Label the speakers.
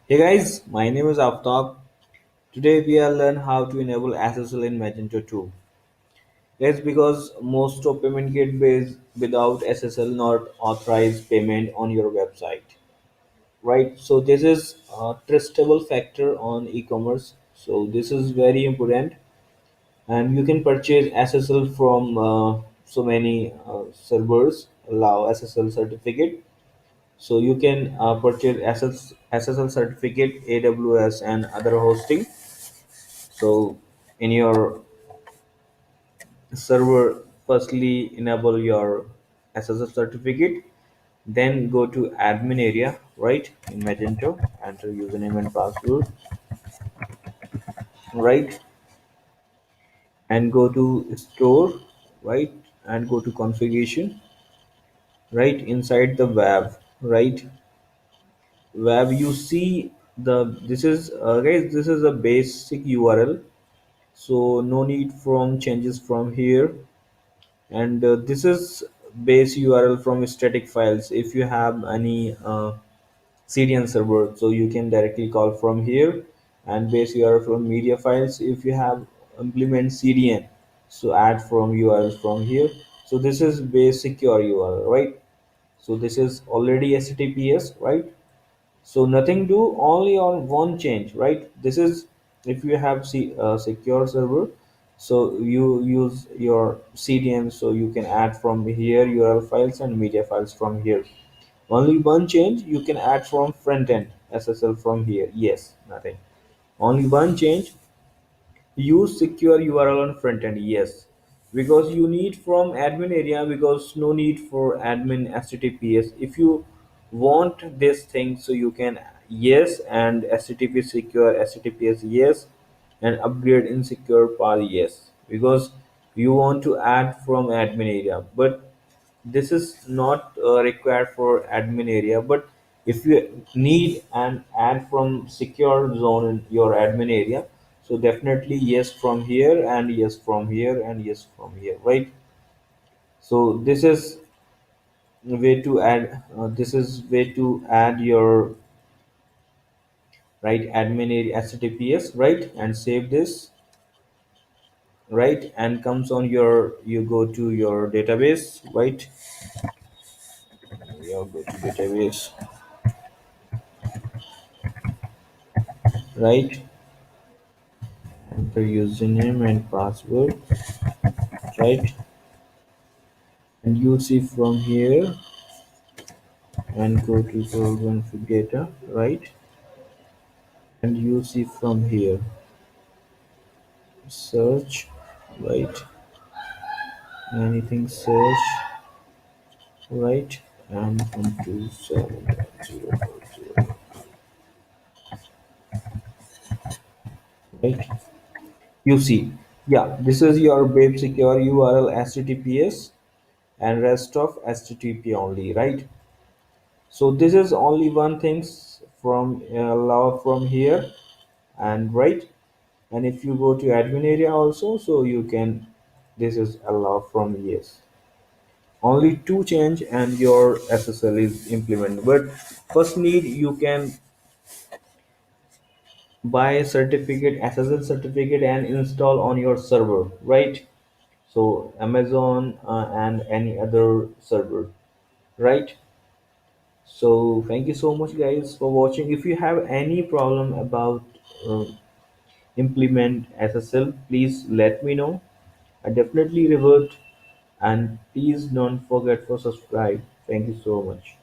Speaker 1: Hey guys, my name is Aftab. Today we will learn how to enable SSL in Magento 2. Yes, because most of payment gateways without SSL not authorize payment on your website, right? So this is a trustable factor on e-commerce. So this is very important, and you can purchase SSL from so many servers allow SSL certificate. So you can purchase SSL certificate, AWS, and other hosting. So in your server, firstly enable your SSL certificate, then go to admin area, right? In Magento, enter username and password, right? And go to store, right? And go to configuration, right? Inside the right? Web you see the this is guys, this is a basic URL, so no need from changes from here. And this is base URL from static files. If you have any CDN server, so you can directly call from here. And base URL from media files, if you have implement CDN, so add from URLs from here. So this is base secure URL, right? So this is already HTTPS, right? So nothing do, only on one change, right? This is if you have secure server, so you use your CDN, so you can add from here URL files and media files from here. Only one change, you can add from front end SSL from here. Yes, nothing. Only one change, use secure URL on front end. Yes, because you need from admin area, because no need for admin HTTPS. If you want this thing, so you can yes, and HTTP secure HTTPS yes, and upgrade in secure path yes, because you want to add from admin area. But this is not required for admin area. But if you need and add from secure zone in your admin area, so definitely yes from here, and yes from here, and yes from here, right? So this is way to add this is way to add your right admin area https, right? And save this, right? And comes on your, you go to your database, right? You go to database, right? Enter username and password, right? And you see from here, and go to program data, right? And you see from here, search, right? Anything search, right? And 127.0.0, right? You see, yeah, this is your web secure URL HTTPS, and rest of HTTP only, right? So this is only one things from allow from here, and right. And if you go to admin area also, so you can, this is allow from yes. Only two change and your SSL is implemented. But first need, you can buy a certificate, SSL certificate, and install on your server, right? So Amazon and any other server, right? So thank you so much guys for watching. If you have any problem about uh, implement SSL, please let me know. I definitely revert, and please don't forget for subscribe. Thank you so much.